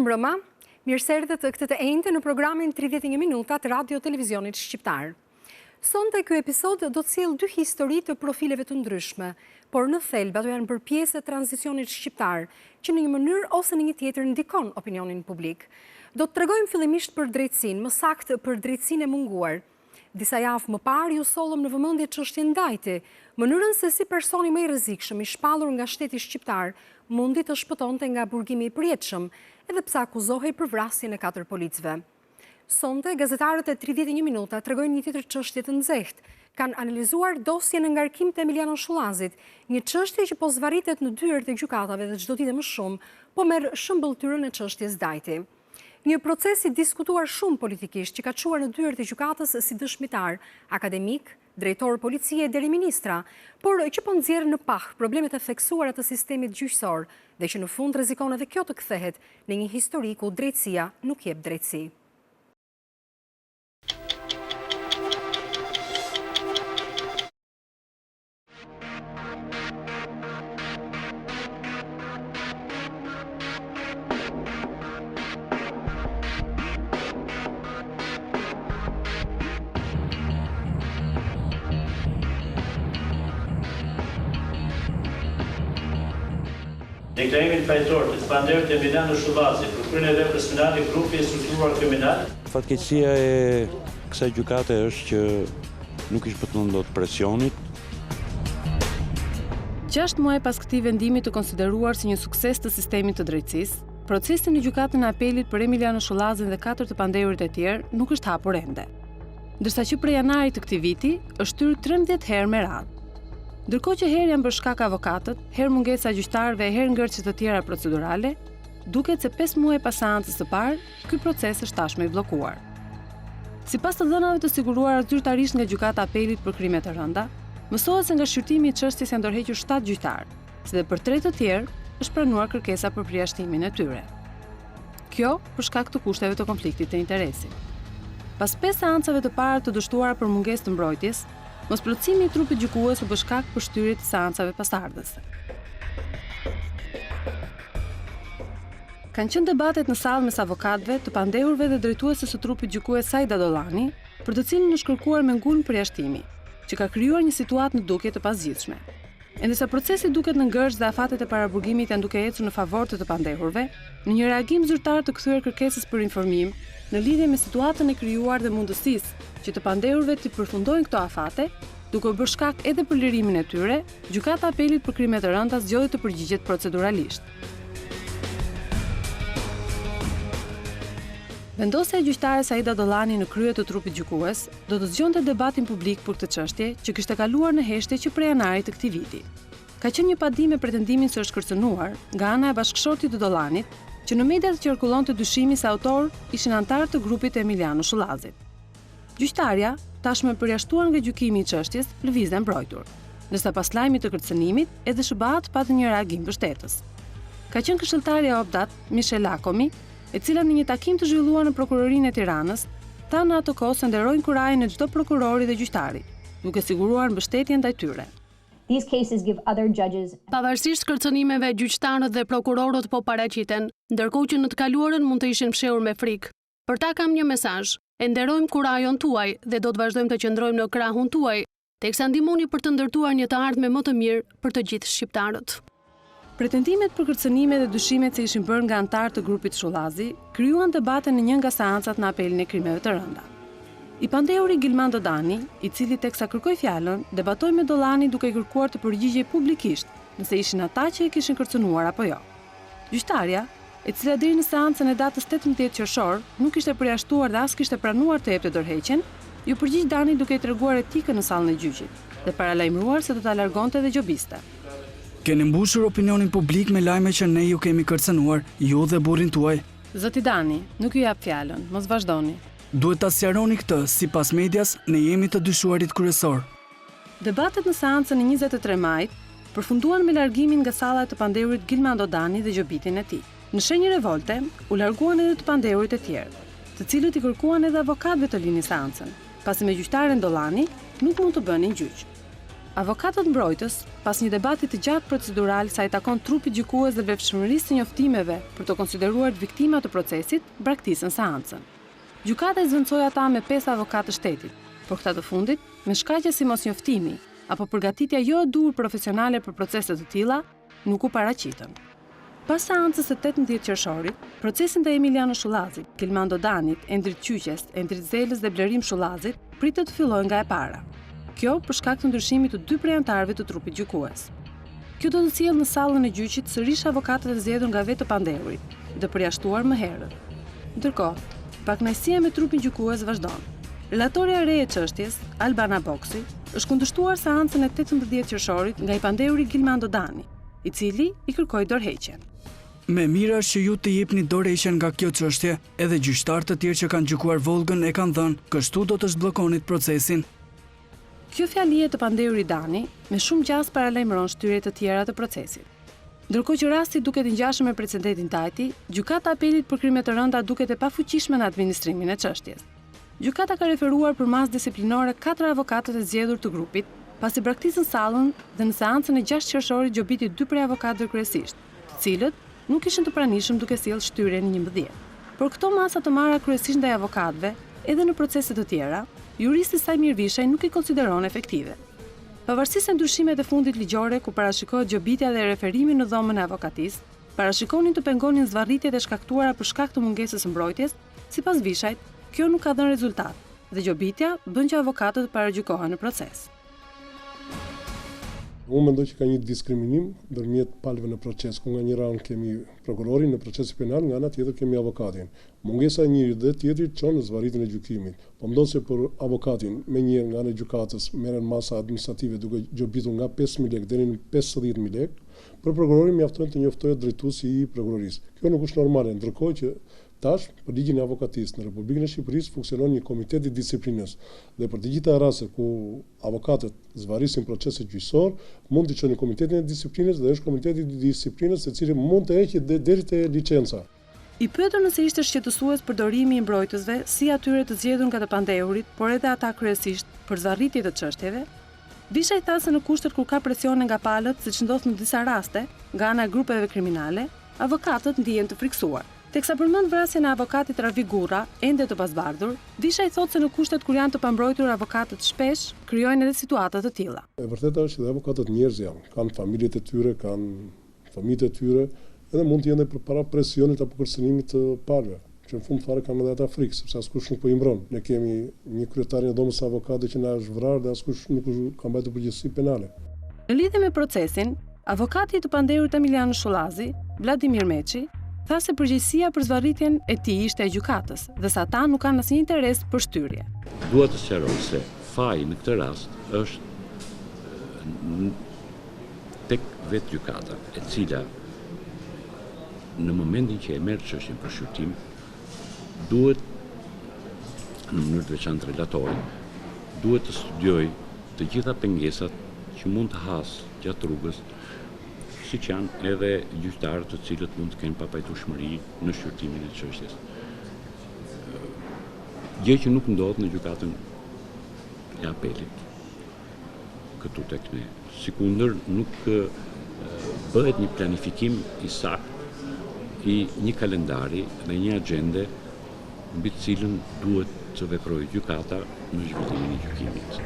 Mirëmbrëma, mirëserdhet këtë të enjte në programin 31 minuta të radio-televizionit shqiptar. Sonte ky episod do të sjellë dy histori të profileve të ndryshme, por në thelb ato janë bërë pjesë e tranzicionit shqiptar, që në një mënyrë ose në një tjetër ndikon opinionin publik. Do të tregojmë fillimisht për drejtësinë, më saktë për drejtësinë e munguar. Disa javë më parë ju sollëm në vëmendje çështjen Dajti, mënyrën se si personi më i rrezikshëm i shpallur nga shteti shqiptar mundi të shpëtonte nga burgimi i përjetshëm, edhe pse akuzohej për vrasjen e 4 policëve. Sonte gazetarët e 31 minuta tregojnë një tjetër çështje të nxehtë. Kanë analizuar dosjen e ngarkimit të Emiljano Shullazit, një çështje që po zvarritet në dyert e gjykatave dhe çdo ditë më shumë, po merr shëmbulltyrën e çështjes Dajti. Një proces i diskutuar shumë politikisht që ka çuar në dyert e gjykatës si dëshmitar, akademik, drejtor policie deri ministra, por që po nxjerr në pah problemet e theksuara të sistemit gjyqësor dhe që në fund rrezikon edhe kjo të kthehet në një histori ku drejtësia nuk jep drejtësi. Deklarimin fajtor të panderit të Emiljano Shullazit për kryen e veprës penale grupi i strukturuar kriminal. Fatkeqësia e kësaj gjykate është që nuk i shpëton dot presionit. 6 muaj pas këtij vendimi të konsideruar si një sukses të sistemit të drejtësisë, procesi në gjykatën e apelit për Emiljano Shullazin dhe 4 të pandehurit e tjerë nuk është hapur ende. Ndërsa që prej janarit të këtij viti është hyrë 13 herë me radhë. Ndërkohë që herë janë bërë shkak avokatët, herë mungesa gjyqtarëve e herë ngërçe të tjera procedurale, duket se 5 muaj pas seancës së parë, ky proces është tashmë i bllokuar. Sipas të dhënave të siguruara zyrtarisht nga gjykata e apelit për krime të rënda, mësohet se nga shqyrtimi i çështjes janë ndërhequr 7 gjyqtarë, si dhe për 3 të tjerë është pranuar kërkesa për përjashtimin e tyre. Kjo për shkak të kushteve të konfliktit të interesit. Pas 5 seancave të para të dështuara për mungesë të mbrojtjes, mosplotësimi i trupit gjykues u bë shkak për shtyrit të seancave pasardhëse. Kanë qenë debatet në sallë mes avokatëve, të pandehurve dhe drejtueses së trupit gjykues Sajda Dollani, për të cilën është kërkuar me ngulm përjashtimi, që ka krijuar një situatë në dukje të pasgjithshme. Endërsa procesi duket në ngërç dhe afatet e paraburgimit janë duke ecur në favor të pandehurve, në një reagim zyrtar të kthyer kërkesës për informim në lidhje me situatën e krijuar dhe mundësisë që të pandehurve të përfundojnë këto afate, duke bërë shkak edhe për lirimin e tyre, gjykata e apelit për krime të rënda zgjodhi të përgjigjet proceduralisht. Vendosja e gjyqtare Sajda Dollani në krye të trupit gjykues do të zgjonte debatin publik për këtë çështje që kishte kaluar në heshtje që prej janarit të këtij viti. Ka qenë një padim me pretendimin se është kërcënuar nga ana e bashkëshortit të Dollanit, që në mediat qarkullonte dyshimi se autor ishin antar të grupit të Emiljano Shullazit. Gjyqtarja, tashmë përjashtuar nga gjykimi i çështjes, lëvizte mbrojtur, ndërsa pas lajmit të kërcënimit, edhe SBA-t pati një reagim mbështetës. Ka qenë këshilltarja e Obdat, Michel Lakomi, e cila në një takim të zhvilluar në prokurorinë e Tiranës, tha në atë kohë se nderojnë kurajin e çdo prokurori dhe gjyqtari, duke siguruar mbështetjen ndaj tyre. Pavarësisht kërcënimeve, gjyqtarët dhe prokurorët po paraqiten, ndërkohë që në të kaluarën mund të ishin fshehur me frikë. Për ta kam një mesazh: e nderojmë kurajon tuaj dhe do të vazhdojmë të qëndrojmë në krahun tuaj, teksa ndihmoni për të ndërtuar një të ardhme më të mirë për të gjithë shqiptarët. Pretendimet për kërcënime dhe dyshimet se ishin bërë nga antar të grupit Shullazi krijuan debate në një nga seancat në apelin e krimeve të rënda. I pandehuri Gilman Dodani, i cili teksa kërkoi fjalën, debatoi me Dollani duke kërkuar të përgjigjej publikisht nëse ishin ata që e kishin kërcënuar apo jo. Gjyqtarja, e cila deri në seancën e datës 18 qershor nuk ishte përjashtuar dhe as kishte pranuar të jepte dorëheqjen, ju përgjigj Dani duke i treguar etikën në sallën e gjyqit dhe paralajmëruar se do ta largonte dhe gjobiste. Keni mbushur opinionin publik me lajme që ne ju kemi kërcënuar, ju dhe burrin tuaj. Zoti Dani, nuk ju jap fjalën, mos vazhdoni. Duhet ta sqaroni këtë, sipas medias, ne jemi të dyshuarit kryesor. Debatet në seancën e 23 majit përfunduan me largimin nga salla e të pandehurit Gilman Dodani dhe gjobitin e tij. Në shenjë revolte, u larguan edhe të pandehurit e tjerë, të cilët i kërkuan edhe avokatëve të linin seancën, pasi me gjyqtaren Dollani nuk mund të bënin gjyq. Avokatët mbrojtës, pas një debati të gjatë procedural sa i takon trupit gjykues dhe vlefshmërisë së njoftimeve për të konsideruar viktima të procesit, braktisën seancën. Gjykata i zvendçoi ata me 5 avokatë të shtetit, por këta të fundit, me shkaqe si mos njoftimi apo përgatitja jo e duhur profesionale për procese të tilla, nuk u paraqitën. Pas seancës së 18 qershorit, procesin të Emiljano Shullazit, Kilmando Danit, Endrit Qyqes, Endrit Zelës dhe Blerim Shullazit pritet të fillojë nga e para. Kjo për shkak të ndryshimit të 2 prej anëtarëve të trupit gjykues. Kjo do të sjellë në sallën e gjyqit sërish avokatët e zgjedhur nga vetë pandeurit, dhe përjashtuar më herët. Ndërkohë, pakënaqësia me trupin gjykues vazhdon. Relatorja e re e çështjes, Albana Boksi, është kundërshtuar seancën e 18 qershorit nga i pandeuri Kilmando Dani, i cili i kërkoi dorëheqjen. Me mira është që ju të jepni dorëheqjen nga kjo çështje, edhe gjyqtarë të tjerë që kanë gjykuar Volgën e kanë dhënë, kështu do të zhbllokonit procesin. Kjo fjali e të pandeurit Dani me shumë gjas paralajmëron shtyrje të tjera të procesit. Ndërkohë që rasti duket i ngjashëm me precedentin Dajti, gjykata e apelit për krime të rënda duket e pafuqishme në administrimin e çështjes. Gjykata ka referuar për masë disiplinore 4 avokatët e zgjedhur të grupit, pasi braktisën sallën dhe në seancën e 6 qershorit gjobiti 2 prej avokatëve kryesisht, të cilët nuk ishin të pranishëm duke sjellë shtyrjen 11. Por këto masa të marra kryesisht ndaj avokatëve, edhe në procese të tjera, juristi Saj Mirvishaj nuk i konsideron efektive. Pavarësisht se ndryshimet e fundit ligjore ku parashikohet gjobitja dhe referimi në dhomën e avokatisë, parashikonin të pengonin zvarritjet e shkaktuara për shkak të mungesës së mbrojtjes, sipas Vishajt, kjo nuk ka dhënë rezultat dhe gjobitja bën që avokatët të paragjykohen në proces. Unë mendoj që ka një diskriminim ndërmjet palëve në proces, ku nga njëra anë kemi prokurorin në procesi penal, nga ana tjetër kemi avokatin. Mungesa e njëri dhe tjetrit çon në zvarritjen e gjykimit. Po mendoj se për avokatin me një nga ana e gjykatës merren masa administrative duke gjobitur nga 5.000 lekë deri në 50.000 lekë, për prokurorin mjafton të njoftohet drejtuesi i prokurorisë. Kjo nuk është normale, ndërkohë që tash, për ligjin e avokatisë në Republikën e Shqipërisë funksionon një komitet i disiplinës dhe për të gjitha rastet ku avokatët zvarrisin proceset gjyqësor, mund të çojnë në komitetin e disiplinës dhe është komiteti i disiplinës i cili mund të heqë deri te licenca. I pyetur nëse ishte shqetësues përdorimi i mbrojtësve si atyre të zgjedhur nga të pandeurit, por edhe ata kryesisht për zvarritje të çështjeve, Vishaj tha se në kushtet kur ka presione nga palët, siç ndodh në disa raste, nga ana e grupeve kriminale, avokatët ndihen të friksuar. Teksa përmend vrasjen e avokatit Ravi Gurra, ende të pasbardhur, Vishaj thotë se në kushtet kur janë të pambrojtur avokatët shpesh krijojnë edhe situata të tilla. E vërteta është që avokatët njerëz janë, kanë familjet e tyre, kanë fëmijët e tyre, edhe mund të jenë përpara presionit apo kërcënimit të palëve, që në fund fare kanë edhe ata frikë, sepse askush nuk po i mbron. Ne kemi një kryetarin e dhomës së avokatëve që na është vrarë dhe askush nuk ka mbajtur përgjegjësi penale. Në lidhje me procesin, avokati i të pandeurit Emiljano Shullazit, Vladimir Meçi, tha se përgjegjësia për zvarritjen e tij ishte e gjykatës dhe sa ata nuk kanë asnjë interes për shtyrje. Dua të sqaroj se faji në këtë rast është tek vetë gjykata, e cila në momentin që e merr çështjen për shqyrtim, duhet në mënyrë të veçantë relatori, duhet të studioj të gjitha pengesat që mund të hasë gjatë rrugës, siç janë edhe gjyqtarët të cilët mund të kenë papajtueshmëri në shqyrtimin e çështjes. Gjë që nuk ndodh në gjykatën e apelit këtu tek ne. Sikundër nuk bëhet një planifikim i saktë i një kalendari dhe një agjende mbi të cilën duhet të veprojë gjykata në zhvillimin e gjykimit.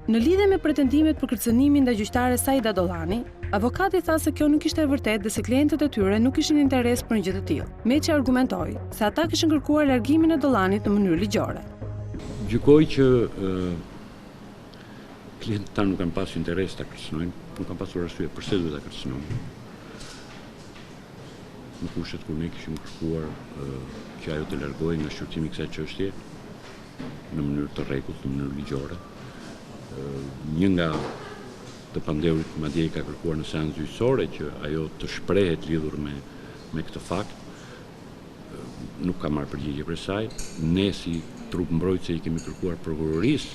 Në lidhje me pretendimet për kërcënimin ndaj gjyqtares Saida Dollani, avokati tha se kjo nuk ishte e vërtetë dhe se klientët e tyre nuk kishin interes për një gjë të tillë. Meçi argumentoi se ata kishin kërkuar largimin e Dollanit në mënyrë ligjore. Gjykoj që klientët tanë nuk kanë pasur interes ta kërcënojnë, nuk kanë pasur arsye pse duhet ta kërcënojnë. Në kushtet kur ne kishim kërkuar që ajo të largohej nga shqyrtimi i kësaj çështje në mënyrë të rregullt, në mënyrë ligjore. Një nga të pandeurit madje i ka kërkuar në seancë gjyqësore që ajo të shprehet lidhur me këtë fakt. Nuk ka marrë përgjigje për saj. Ne si trup mbrojtëse i kemi kërkuar prokurorisë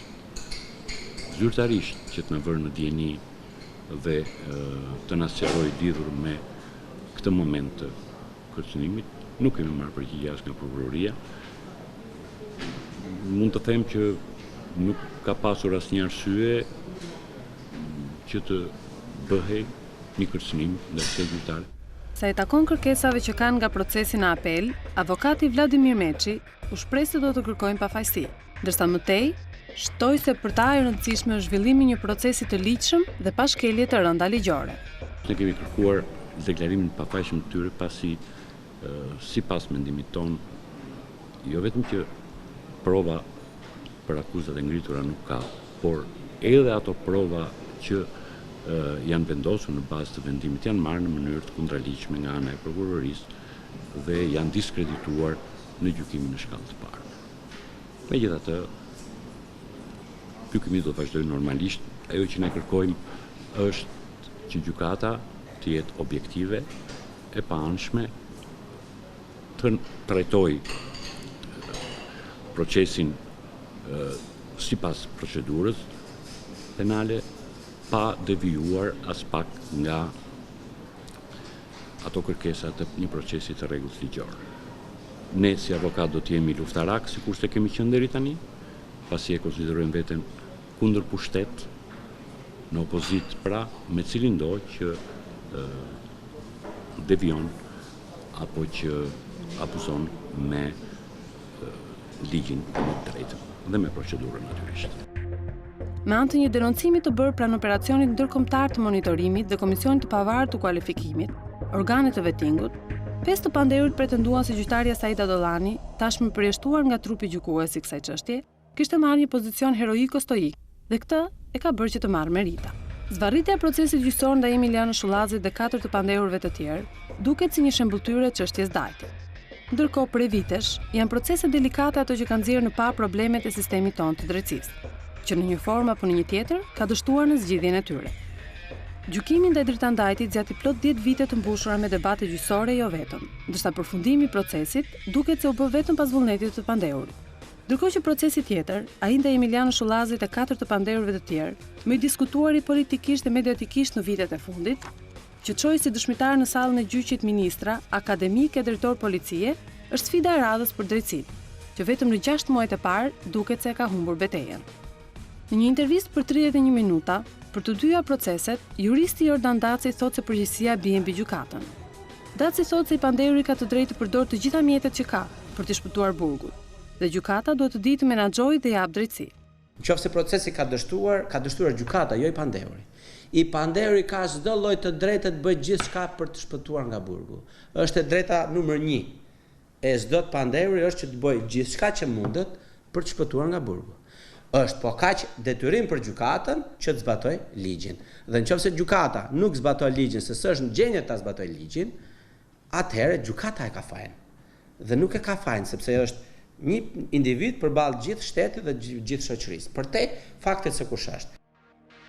zyrtarisht që të na vërë në dieni dhe të na sqarojë lidhur me këtë moment të kërcënimit. Nuk kemi marrë përgjigje as nga prokuroria. Mund të them që nuk ka pasur asnjë arsye që të bëhej një kërcënim ndër kësaj gjyqtare. Sa i takon kërkesave që kanë nga procesi në apel, avokati Vladimir Meçi u shpreh se do të kërkojnë pafajësi, ndërsa mëtej shtoi se për ta e rëndësishme është zhvillimi një procesi të ligjshëm dhe pa shkelje të rënda ligjore. Ne kemi kërkuar deklarimin e pafajshëm të tyre pasi sipas mendimit ton, jo vetëm që prova për akuzat e ngritura nuk ka, por edhe ato prova që janë vendosur në bazë të vendimit janë marrë në mënyrë të kundraligjshme nga ana e prokurorisë dhe janë diskredituar në gjykimin në shkallë të parë. Megjithatë, gjykimi do të vazhdojë normalisht. Ajo që ne kërkojmë është që gjykata të jetë objektive, e paanshme, të trajtojë procesin sipas procedurës penale, pa devijuar as pak nga ato kërkesa të një procesi të rregullt ligjor. Ne si avokat do të jemi luftarak, sikur se kemi qenë deri tani, pasi e konsiderojmë veten kundër pushtet, në opozit pra me cilin do që devion apo që abuzon me ligjin e të drejtën dhe me procedurën natyrisht. Me anë të një denoncimi të bërë pranë operacionit ndërkombëtar të monitorimit dhe Komisionit të Pavarur të Kualifikimit, organet të vettingut, 5 të pandehurit pretenduan se gjyqtarja Saida Dollani, tashmë përjashtuar nga trupi gjykues i kësaj çështje, kishte marrë një pozicion heroiko-stoik dhe këtë e ka bërë që të marrë merita. Zvarritja e procesit gjyqësor ndaj Emiljano Shullazit dhe 4 të pandehurve të tjerë duket si një shembulltyre e çështjes Dajti. Ndërkohë, prej vitesh, janë procese delikate ato që kanë nxjerrë në pa problemet e sistemit tonë të drejtësisë, që në një formë apo në një tjetër ka dështuar në zgjidhjen e tyre. Gjykimi ndaj Dritan Dajtit zgjati plot 10 vite të mbushura me debate gjyqësore jo vetëm, ndërsa përfundimi i procesit duket se u bë vetëm pas vullnetit të pandehurit. Ndërkohë që procesi tjetër, ai ndaj Emiljano Shullazit e 4 të pandehurve të tjerë, më i diskutuari politikisht dhe mediatikisht në vitet e fundit, që çoi si dëshmitar në sallën e gjyqit ministra, akademik e drejtor policie, është sfida e radhës për drejtësinë, që vetëm në 6 muajt e parë duket se ka humbur betejën. Në një intervistë për 31 minuta, për të dyja proceset, juristi Jordan Daci thotë se përgjegjësia bie mbi gjykatën. Daci thotë se i pandehuri ka të drejtë të përdorë të gjitha mjetet që ka për të shpëtuar burgun, dhe gjykata duhet të ditë të menaxhojë dhe jap drejtësi. Nëse procesi ka dështuar gjykata, jo i pandehuri. I pandehuri ka çdo lloj të drejtë të bëjë gjithçka për të shpëtuar nga burgu. Është e drejta numër 1 e çdo të pandehuri është që të bëjë gjithçka që mundet për të shpëtuar nga burgu. Është po kaq detyrim për gjykatën që të zbatoj ligjin. Dhe nëse gjykata nuk zbaton ligjin, se s'është në gjendje ta zbatoj ligjin, atëherë gjykata e ka fajin. Dhe nuk e ka fajin sepse është një individ përballë gjithë shtetit dhe gjithë shoqërisë. Përtej faktit se kush është.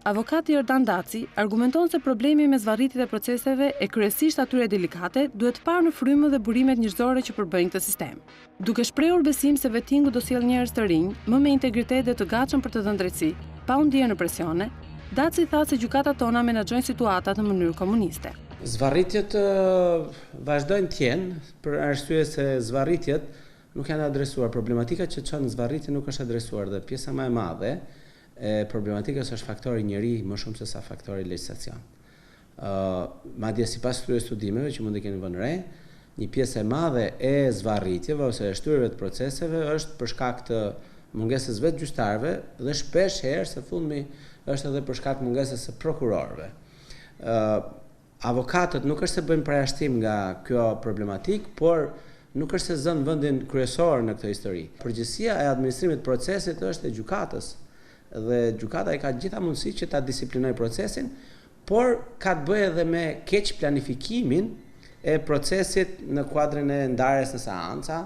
Avokati Jordan Daci argumenton se problemi me zvarritjet e proceseve e kryesisht atyre delikate duhet parë në frymën dhe burimet njerëzore që përbëjnë këtë sistem. Duke shprehur besim se vettingu do sjellë njerëz të rinj, më me integritet dhe të gatshëm për të dhënë drejtësi, pa u ndier në presione, Daci tha se gjykatat tona menaxhojnë situatat në mënyrë komuniste. Zvarritjet vazhdojnë të jenë për arsye se zvarritjet nuk janë adresuar. Problematika që çon zvarritje nuk është adresuar dhe pjesa më e madhe e problematikës është faktori njeri më shumë se sa faktori legjislacion. Madje sipas këtyre studimeve që mund të keni vënë re, një pjesë e madhe e zvarritjeve ose e shtyrjeve të proceseve është për shkak të mungesës vetë gjyqtarëve dhe shpesh herë së fundmi është edhe për shkak të mungesës së prokurorëve. Avokatët nuk është se bëjnë parashtim nga kjo problematik, por nuk është se zënë vendin kryesor në këtë histori. Përgjegjësia e administrimit të procesit është e gjykatës. Dhe gjykata e ka gjitha mundësi që ta disiplinojë procesin, por ka të bëjë edhe me keq planifikimin e procesit në kuadrin e ndarjes në seanca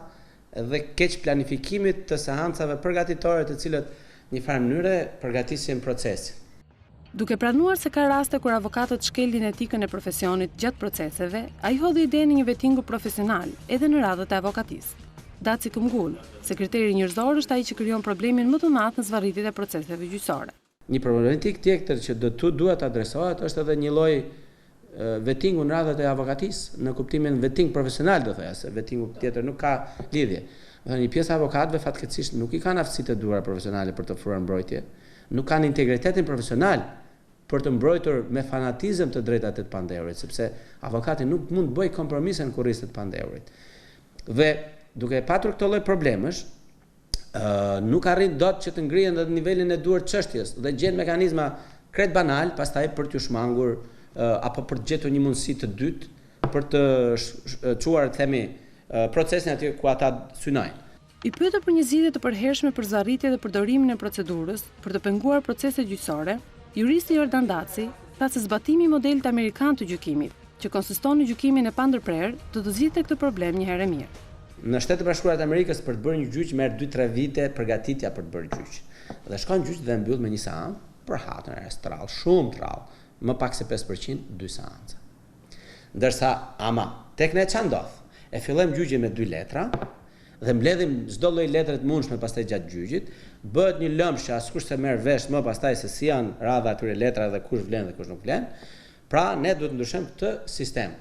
dhe keq planifikimit të seancave përgatitore të cilët në një farë mënyre përgatisin procesin. Duke pranuar se ka raste kur avokatët shkelin etikën e profesionit gjatë proceseve, ai hodhi idenë një vettingu profesional edhe në radhët e avokatisë. Daci këmbgul, se kriteri njerëzor është ai që krijon problemin më të madh në zvarritjet e proceseve gjyqësore. Një problematik tjetër që duhet adresohet është edhe një lloj vettingu në radhët e avokatisë, në kuptimin vetting profesional do thoya, se vettingu tjetër nuk ka lidhje. Dhe një pjesë avokatëve fatkeqësisht nuk i kanë aftësitë e duhura profesionale për të ofruar mbrojtje, nuk kanë integritetin profesional për të mbrojtur me fanatizëm të drejtat e të pandeurit, sepse avokati nuk mund të bëjë kompromise në kurrizë të pandeurit. Dhe duke patur këtë lloj problemesh, nuk arrin dot që të ngrihen në nivelin e duhur çështjes dhe gjen mekanizma krejt banal, pastaj për t'u shmangur apo për të gjetur një mundësi të dytë për të çuar, themi, procesin aty ku ata synojnë. I pyetur për një zgjidhje të përhershme për zvarritje dhe përdorimin e procedurës për të penguar procese gjyqësore, juristi Jordan Daci tha se zbatimi i modelit amerikan të gjykimit, që konsiston në gjykimin e pandërprer, do të zgjidhte këtë problem një herë e mirë. Në Shtetet e Bashkuara të Amerikës për të bërë një gjyq merr 2-3 vite përgatitja për të bërë gjyq. Dhe shkon gjyq dhe mbyll me një seancë për hatën e restral, shumë trall, më pak se 5% 2 seanca. Ndërsa ama tek ne ç'a ndodh? E fillojmë gjyqin me 2 letra dhe mbledhim çdo lloj letre të mundshme pastaj gjatë gjyqit, bëhet një lëmsh që askush se merr vesh më pastaj se si janë radha atyre letrave dhe kush vlen dhe kush nuk vlen. Pra ne duhet të ndryshojmë këtë sistem.